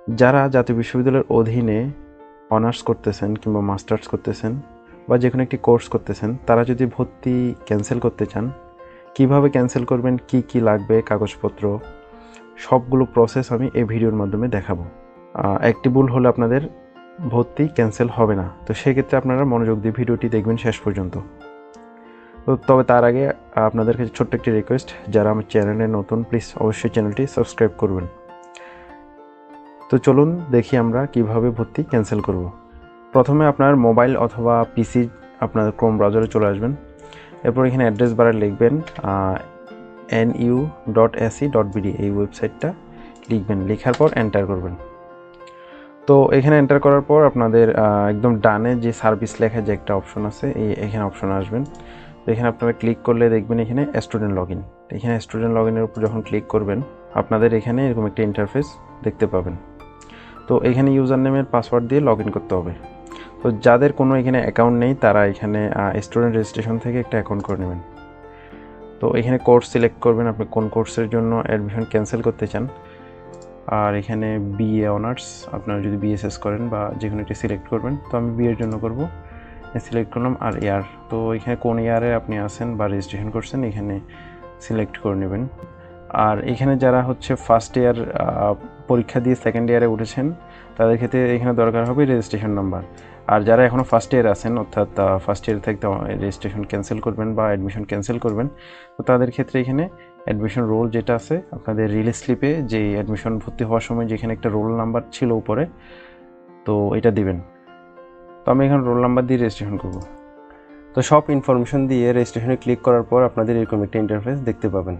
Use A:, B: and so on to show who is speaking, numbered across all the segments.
A: যারা জাতীয় বিশ্ববিদ্যালয়ের অধীনে অনার্স করতেছেন কিংবা মাস্টার্স করতেছেন বা যে কোনো একটি কোর্স করতেছেন, তারা যদি ভর্তি ক্যান্সেল করতে চান, কিভাবে ক্যান্সেল করবেন, কি কি লাগবে, কাগজপত্র, সবগুলো প্রসেস আমি এই ভিডিওর মাধ্যমে দেখাবো। একটি ভুল হলে আপনাদের ভর্তি ক্যান্সেল হবে না। তো সেক্ষেত্রে আপনারা মনোযোগ দিয়ে ভিডিওটি দেখবেন শেষ পর্যন্ত। তো তবে তার আগে আপনাদের কাছে ছোট্ট একটি রিকোয়েস্ট, যারা আমার চ্যানেলে নতুন, প্লিজ অবশ্যই চ্যানেলটি সাবস্ক্রাইব করবেন। তো চলুন দেখি আমরা কিভাবে ভর্তি ক্যান্সেল করব। প্রথমে আপনার মোবাইল অথবা পিসি আপনার ক্রোম ব্রাউজারে চলে আসবেন। এরপর এখানে অ্যাড্রেস বারে লিখবেন nu.ac.bd, এই ওয়েবসাইটটা লিখবেন। লেখার পর এন্টার করবেন। তো এখানে এন্টার করার পর আপনাদের একদম ডানে যে সার্ভিস লেখা যে একটা অপশন আছে, এখানে অপশনে আসবেন। তো এখানে আপনারা ক্লিক করলে দেখবেন এখানে স্টুডেন্ট লগ ইন। এখানে স্টুডেন্ট লগ ইনের উপর যখন ক্লিক করবেন, আপনাদের এখানে এরকম একটা ইন্টারফেস দেখতে পাবেন। তো এখানে ইউজার নেমের পাসওয়ার্ড দিয়ে লগ ইন করতে হবে। তো যাদের কোনো এখানে অ্যাকাউন্ট নেই, তারা এখানে স্টুডেন্ট রেজিস্ট্রেশন থেকে একটা অ্যাকাউন্ট করে নেবেন। তো এখানে কোর্স সিলেক্ট করবেন, আপনি কোন কোর্সের জন্য অ্যাডমিশন ক্যান্সেল করতে চান। আর এখানে বিএ অনার্স, আপনারা যদি বিএসএস করেন বা যে কোনো একটি সিলেক্ট করবেন। তো আমি বিএর জন্য করব, সিলেক্ট করলাম। আর ইয়ার, তো এখানে কোন ইয়ারে আপনি আছেন বা রেজিস্ট্রেশন করছেন এখানে সিলেক্ট করে নেবেন। আর এখানে যারা হচ্ছে ফার্স্ট ইয়ার পরীক্ষা দিয়ে সেকেন্ড ইয়ারে উঠেছেন, তাদের ক্ষেত্রে এখানে দরকার হবে রেজিস্ট্রেশন নাম্বার। আর যারা এখনও ফার্স্ট ইয়ার আছেন, অর্থাৎ ফার্স্ট ইয়ার থেকে রেজিস্ট্রেশন ক্যান্সেল করবেন বা অ্যাডমিশন ক্যান্সেল করবেন, তো তাদের ক্ষেত্রে এখানে অ্যাডমিশন রোল যেটা আছে, আপনাদের রিলিজ স্লিপে যে অ্যাডমিশন ভর্তি হওয়ার সময় যেখানে একটা রোল নাম্বার ছিল উপরে, তো এটা দিবেন। তো আমি এখানে রোল নাম্বার দিয়ে রেজিস্ট্রেশন করব। তো সব ইনফরমেশন দিয়ে রেজিস্ট্রেশনে ক্লিক করার পর আপনাদের এরকম একটা ইন্টারফেস দেখতে পাবেন।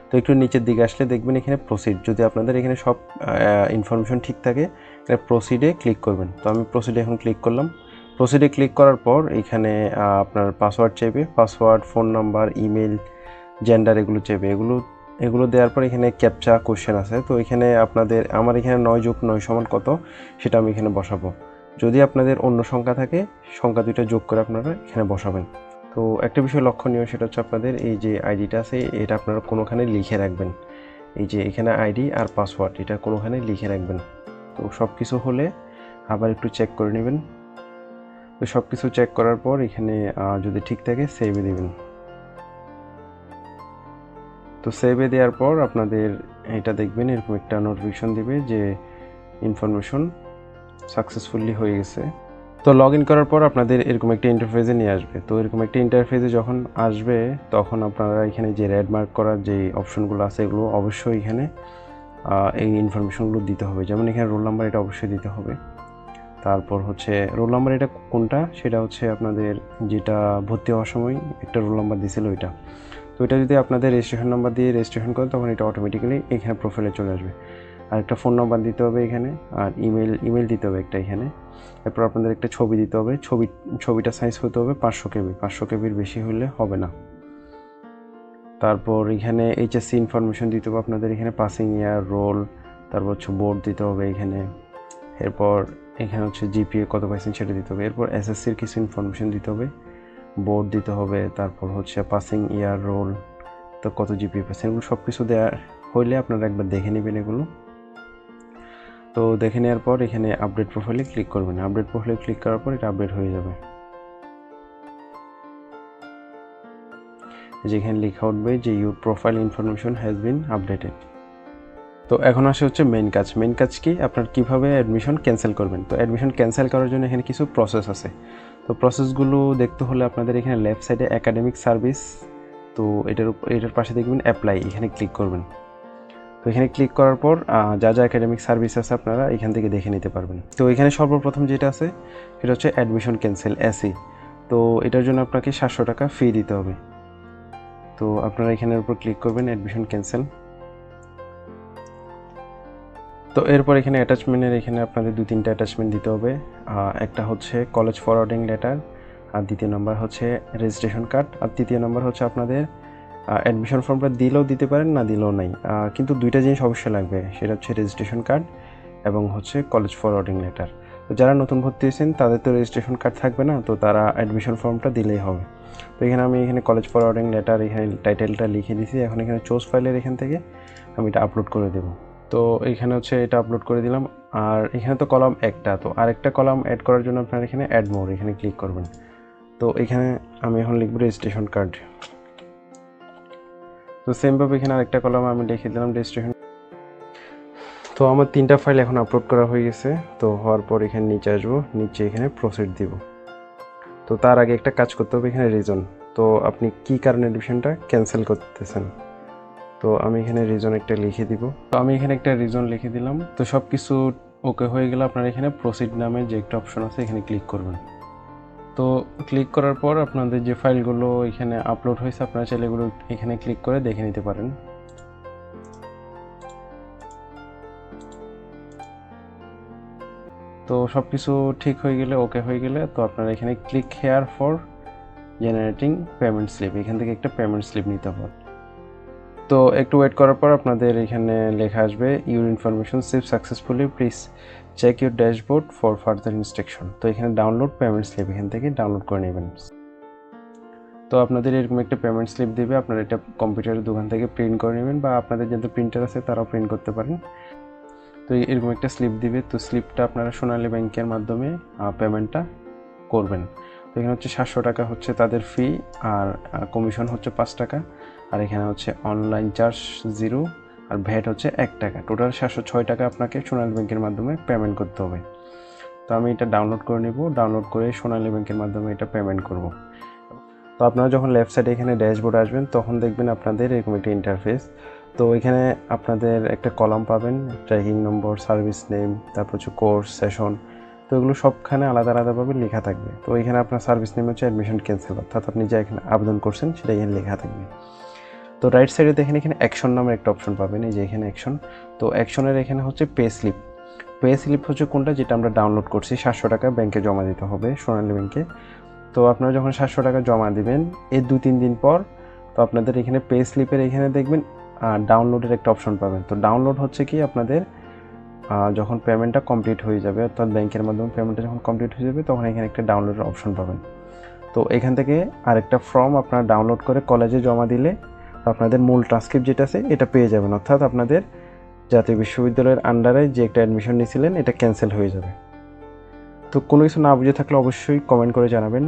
A: তো একটু নিচের দিকে আসলে দেখবেন এখানে প্রসিড। যদি আপনাদের এখানে সব ইনফরমেশন ঠিক থাকে, এটা প্রসিডে ক্লিক করবেন। তো আমি প্রসিডে এখন ক্লিক করলাম। প্রসিডে ক্লিক করার পর এখানে আপনার পাসওয়ার্ড চাইবে, password, phone number, email, gender, এগুলো চাইবে। এগুলো দেওয়ার পর এখানে ক্যাপচা কোশ্চেন আছে। তো এখানে আমার এখানে 9 + 9 = কত, সেটা আমি এখানে বসাবো। যদি আপনাদের অন্য সংখ্যা থাকে, সংখ্যা দুইটা যোগ করে আপনারা এখানে বসাবেন। তো একটা বিষয় লক্ষণীয়, সেটা হচ্ছে আপনাদের এই যে আইডিটা আছে, এটা আপনারা কোনোখানে লিখে রাখবেন। এই যে এখানে আইডি আর পাসওয়ার্ড, এটা কোনোখানে লিখে রাখবেন। তো সব কিছু হলে আবার একটু চেক করে নেবেন। তো সব কিছু চেক করার পর এখানে যদি ঠিক থাকে সেভে দেবেন। তো সেভে দেওয়ার পর আপনাদের এটা দেখবেন এরকম একটা নোটিফিকেশন দিবে যে ইনফরমেশন সাকসেসফুলি হয়ে গেছে। তো লগ ইন করার পর আপনাদের এরকম একটা ইন্টারফেসে নিয়ে আসবে। তো এরকম একটা ইন্টারফেসে যখন আসবে, তখন আপনারা এখানে যে রেড মার্ক করার যে অপশনগুলো আছে, এগুলো অবশ্যই এখানে এই ইনফরমেশনগুলো দিতে হবে। যেমন এখানে রোল নাম্বার, এটা অবশ্যই দিতে হবে। তারপর হচ্ছে রোল নাম্বার, এটা কোনটা, সেটা হচ্ছে আপনাদের যেটা ভর্তি হওয়ার সময় একটা রোল নাম্বার দিয়েছিল ওইটা। তো এটা যদি আপনাদের রেজিস্ট্রেশন নাম্বার দিয়ে রেজিস্ট্রেশন করেন, তখন এটা অটোমেটিক্যালি এখানে প্রোফাইলে চলে আসবে। আর একটা ফোন নাম্বার দিতে হবে এখানে, আর ইমেল দিতে হবে একটা এখানে। এরপর আপনাদের একটা ছবি দিতে হবে। ছবিটা সাইজ হতে হবে 500 KB, 500 KBর বেশি হলে হবে না। তারপর এখানে এইচএসসি ইনফরমেশন দিতে হবে আপনাদের, এখানে পাসিং ইয়ার, রোল, তারপর হচ্ছে বোর্ড দিতে হবে এখানে। এরপর এখানে হচ্ছে জিপিএ কত পাইছেন সেটা দিতে হবে। এরপর এসএসসির কিছু ইনফরমেশন দিতে হবে, বোর্ড দিতে হবে, তারপর হচ্ছে পাসিং ইয়ার, রোল, তো কত জিপিএ পাইছেন, এগুলো সব কিছু দেওয়া হইলে আপনারা একবার দেখে নেবেন এগুলো। তো দেখে নেওয়ার পর এখানে আপডেট প্রোফাইলে ক্লিক করবেন। আপডেট প্রোফাইলে ক্লিক করার পর এটা আপডেট হয়ে যাবে। যেখানে লেখা উঠবে যে your profile information has been updated. তো এখন আসে হচ্ছে মেইন কাজ। মেইন কাজ কি, আপনার কিভাবে অ্যাডমিশন ক্যান্সেল করবেন। তো অ্যাডমিশন ক্যান্সেল করার জন্য এখানে কিছু প্রসেস আছে। তো প্রসেসগুলো দেখতে হলে আপনাদের এখানে লেফট সাইডে একাডেমিক সার্ভিস, তো এটার পাশে দেখবেন অ্যাপ্লাই, এখানে ক্লিক করবেন। তো এখানে ক্লিক করার পর যা যা একাডেমিক সার্ভিস আছে আপনারা এখান থেকে দেখে নিতে পারবেন। তো এখানে সর্বপ্রথম যেটা আছে সেটা হচ্ছে অ্যাডমিশন ক্যান্সেল, এসি। তো এটার জন্য আপনাকে 700 টাকা ফি দিতে হবে। তো আপনারা এখানের উপর ক্লিক করবেন, অ্যাডমিশন ক্যান্সেল। তো এরপর এখানে অ্যাটাচমেন্টের এখানে আপনাদের 2-3টা অ্যাটাচমেন্ট দিতে হবে। একটা হচ্ছে কলেজ ফরওয়ার্ডিং লেটার, আর দ্বিতীয় নম্বর হচ্ছে রেজিস্ট্রেশন কার্ড, আর তৃতীয় নম্বর হচ্ছে আপনাদের অ্যাডমিশন ফর্মটা দিলেও দিতে পারেন, না দিলেও নাই, কিন্তু দুইটা জিনিস অবশ্যই লাগবে। সেটা হচ্ছে রেজিস্ট্রেশন কার্ড এবং হচ্ছে কলেজ ফরওয়ার্ডিং লেটার। তো যারা নতুন ভর্তি হয়েছেন তাদের তো রেজিস্ট্রেশন কার্ড থাকবে না, তো তারা অ্যাডমিশন ফর্মটা দিলেই হবে। তো আমি এখানে কলেজ ফরওয়ার্ডিং লেটার এখানে টাইটেলটা লিখে দিয়েছি। এখন এখানে চোজ ফাইলের এখান থেকে আমি এটা আপলোড করে দেবো। তো এখানে হচ্ছে এটা আপলোড করে দিলাম। আর এখানে তো কলাম একটা, তো আরেকটা কলাম অ্যাড করার জন্য আপনার এখানে অ্যাড মোর এখানে ক্লিক করবেন। তো এখানে আমি এখন লিখব রেজিস্ট্রেশন কার্ড। তো সেমভাবে এখানে আরেকটা কলাম আমি লিখে দিলাম রেজিস্ট্রেশন। তো আমার 3টা ফাইল এখন আপলোড করা হয়ে গেছে। তো হওয়ার পর এখানে নিচে আসবো, নিচে এখানে প্রসিড দিব। তো তার আগে একটা কাজ করতে হবে, এখানে রিজন। তো আপনি কি কারণে এডমিশনটা ক্যান্সেল করতেছেন, তো আমি এখানে রিজন একটা লিখে দিব। তো আমি এখানে একটা রিজন লিখে দিলাম। তো সব কিছু ওকে হয়ে গেলে আপনার এখানে প্রসিড নামে যে একটা অপশন আছে এখানে ক্লিক করবেন। তো ক্লিক করার পর আপনাদের যে ফাইলগুলো এখানে আপলোড হয়েছে আপনারা চাইলে এগুলো এখানে ক্লিক করে দেখে নিতে পারেন। তো সব কিছু ঠিক হয়ে গেলে, ওকে হয়ে গেলে, তো আপনারা এখানে click here for generating payment slip, এখান থেকে একটা পেমেন্ট স্লিপ নিতে হবে। তো একটু ওয়েট করার পর আপনাদের এখানে লেখা আসবে your information save successfully, please check your dashboard for further instruction. তো এখানে ডাউনলোড পেমেন্ট স্লিপ এখান থেকে ডাউনলোড করে নেবেন। তো আপনাদের এরকম একটা পেমেন্ট স্লিপ দেবে, আপনারা এটা কম্পিউটারের দোকান থেকে প্রিন্ট করে নেবেন, বা আপনাদের যাদের প্রিন্টার আছে তারাও প্রিন্ট করতে পারেন। তো এরকম একটা স্লিপ দিবে। তো স্লিপটা আপনারা সোনালী ব্যাংকের মাধ্যমে পেমেন্টটা করবেন। তো এখানে হচ্ছে 700 টাকা হচ্ছে তাদের ফি, আর কমিশন হচ্ছে 5 টাকা, আর এখানে হচ্ছে অনলাইন চার্জ 0, আর ভ্যাট হচ্ছে 1 টাকা। টোটাল 706 টাকা আপনাকে সোনালী ব্যাংকের মাধ্যমে পেমেন্ট করতে হবে। তো আমি এটা ডাউনলোড করে নেব, ডাউনলোড করে সোনালী ব্যাংকের মাধ্যমে এটা পেমেন্ট করব। তো আপনারা যখন লেফট সাইডে এখানে ড্যাশবোর্ডে আসবেন তখন দেখবেন আপনাদের এরকম একটা ইন্টারফেস। তো এখানে আপনাদের একটা কলাম পাবেন, ট্র্যাকিং নম্বর, সার্ভিস নেম, তারপর হচ্ছে কোর্স, সেশন। তো এগুলো সবখানে আলাদা আলাদাভাবে লেখা থাকবে। তো এখানে আপনার সার্ভিস নেম হচ্ছে অ্যাডমিশন ক্যান্সেল, অর্থাৎ আপনি যা এখানে আবেদন করছেন সেটা এখানে লেখা থাকবে। তো রাইট সাইডে দেখেন এখানে অ্যাকশন নামের একটা অপশন পাবেন, এই যে এখানে অ্যাকশন। তো অ্যাকশনের এখানে হচ্ছে পে স্লিপ। পে স্লিপ হচ্ছে কোনটা, যেটা আমরা ডাউনলোড করছি। 700 টাকা ব্যাংকে জমা দিতে হবে, সোনালী ব্যাংকে। তো আপনারা যখন 700 টাকা জমা দিবেন এর 2-3 দিন পর, তো আপনাদের এখানে পে স্লিপের এখানে দেখবেন ডাউনলোডের একটা অপশন পাবেন। তো ডাউনলোড হচ্ছে কি আপনাদের যখন পেমেন্টটা কমপ্লিট হয়ে যাবে, অর্থাৎ ব্যাংকের মাধ্যমে পেমেন্টটা যখন কমপ্লিট হয়ে যাবে তখন এখানে একটা ডাউনলোডের অপশন পাবেন। তো এখান থেকে আরেকটা ফর্ম আপনারা ডাউনলোড করে কলেজে জমা দিলে আপনাদের মূল ট্রান্সক্রিপ্ট যেটা আছে এটা পেয়ে যাবেন, অর্থাৎ আপনাদের জাতীয় বিশ্ববিদ্যালয়ের আন্ডারে যে একটা অ্যাডমিশন নিয়েছিলেন এটা ক্যান্সেল হয়ে যাবে। তো কোনো কিছু না বুঝে থাকলে অবশ্যই কমেন্ট করে জানাবেন।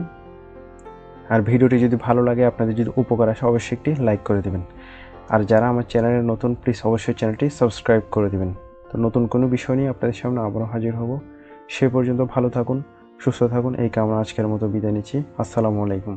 A: আর ভিডিওটি যদি ভালো লাগে, আপনাদের যদি উপকার আসে, অবশ্যই একটি লাইক করে দেবেন। আর যারা আমার চ্যানেলে নতুন, প্লিজ অবশ্যই চ্যানেলটি সাবস্ক্রাইব করে দেবেন। তো নতুন কোনো বিষয় নিয়ে আপনাদের সামনে আবারও হাজির হব। সে পর্যন্ত ভালো থাকুন, সুস্থ থাকুন, এই কামনা আজকের মতো বিদায় নিচ্ছি। আসসালামু আলাইকুম।